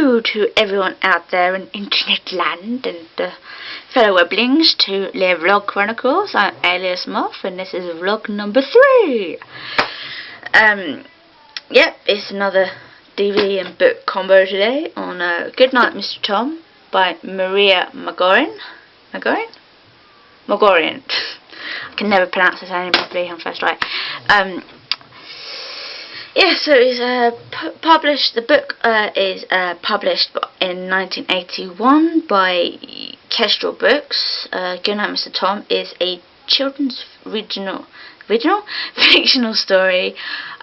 hello to everyone out there in internet land and fellow weblings to Live Vlog Chronicles. I'm alias Moth and this is vlog number 3. Yep, it's another DVD and book combo today on Goodnight Mr Tom by Maria Magorian. Magorian. I can never pronounce this name properly, I'm first right. Yeah, so it's published. The book is published in 1981 by Kestrel Books. Goodnight Mr Tom is a children's fictional story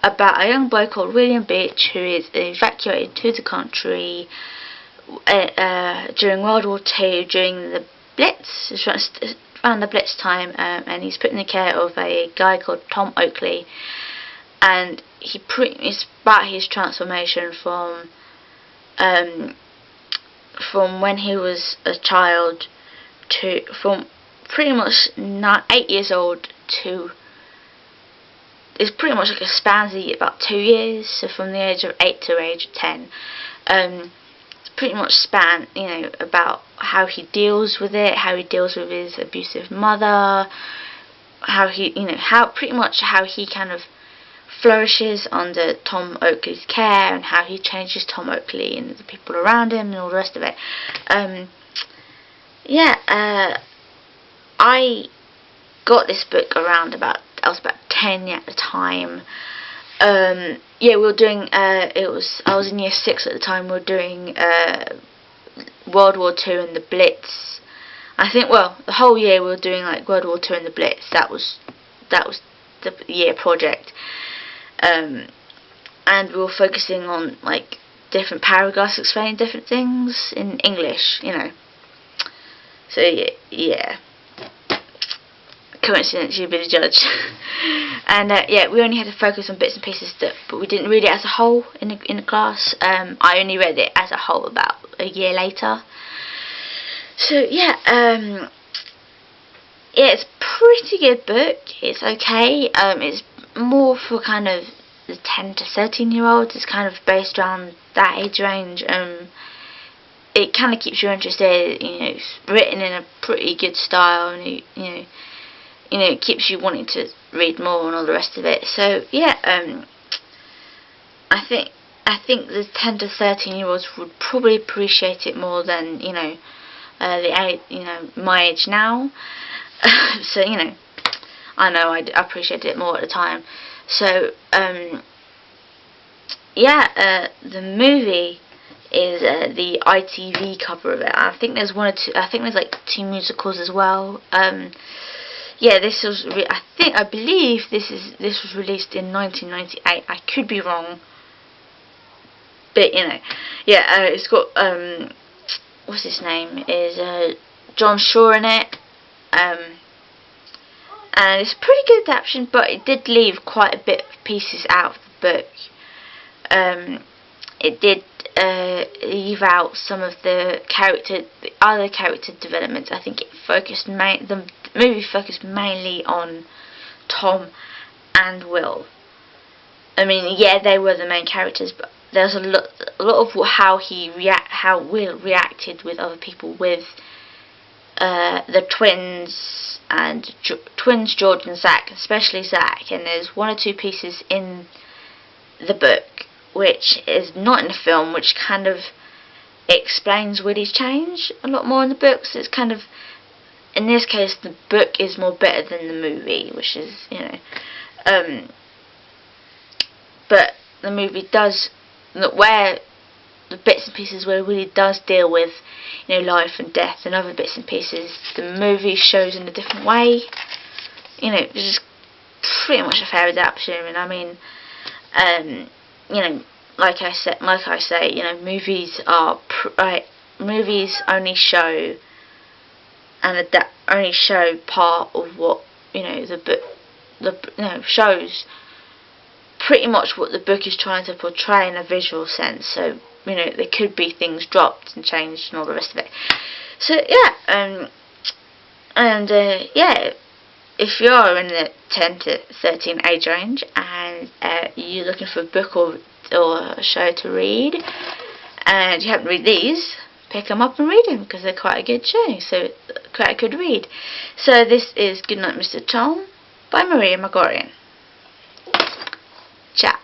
about a young boy called William Beach who is evacuated to the country during World War II, during the Blitz. It's around the Blitz time, and he's put in the care of a guy called Tom Oakley. And it's about his transformation from when he was a child from pretty much 8 years old to, it's pretty much like a spans about 2 years, so from the age of 8 to age 10. It's pretty much span, about how he deals with it, how he deals with his abusive mother, how he, how he kind of flourishes under Tom Oakley's care, and how he changes Tom Oakley and the people around him and all the rest of it. I got this book around I was about 10 at the time. We were doing, I was in year 6 at the time. We were doing World War II and the Blitz. I think, well, the whole year we were doing like World War II and the Blitz. That was the year project. And we were focusing on like different paragraphs explaining different things in English, So yeah. Coincidence, you'd be the judge. And we only had to focus on bits and pieces, but we didn't read it as a whole in the class. I only read it as a whole about a year later. So it's a pretty good book. It's okay. It's more for kind of the 10 to 13 year olds. It's kind of based around that age range. It kind of keeps you interested. It's written in a pretty good style, and it keeps you wanting to read more and all the rest of it. So I think the 10 to 13 year olds would probably appreciate it more than my age now. So I know I appreciated it more at the time. So the movie is the ITV cover of it. I think there's one or two. I think there's like 2 musicals as well. This was. I believe this was released in 1998. I could be wrong, but it's got what's his name is John Shaw in it. And it's a pretty good adaptation, but it did leave quite a bit of pieces out of the book. It did leave out some of the other character developments. I think the movie focused mainly on Tom and Will. I mean, they were the main characters, but there's a lot of how Will reacted with other people, with the twins and twins George and Zach, especially Zach. And there's 1 or 2 pieces in the book which is not in the film, which kind of explains Willie's change a lot more in the book. So it's kind of, in this case, the book is more better than the movie, which is but the movie does, where the bits and pieces where it really does deal with life and death and other bits and pieces, the movie shows in a different way. It's just pretty much a fair adaptation. I mean, like I say, movies are movies only show part of what the book shows pretty much what the book is trying to portray in a visual sense. So there could be things dropped and changed and all the rest of it. So if you're in the 10 to 13 age range and you're looking for a book or a show to read, and you haven't read these, pick them up and read them, because they're quite a good show, so quite a good read. So this is Goodnight Mr Tom by Michelle Magorian. Ciao.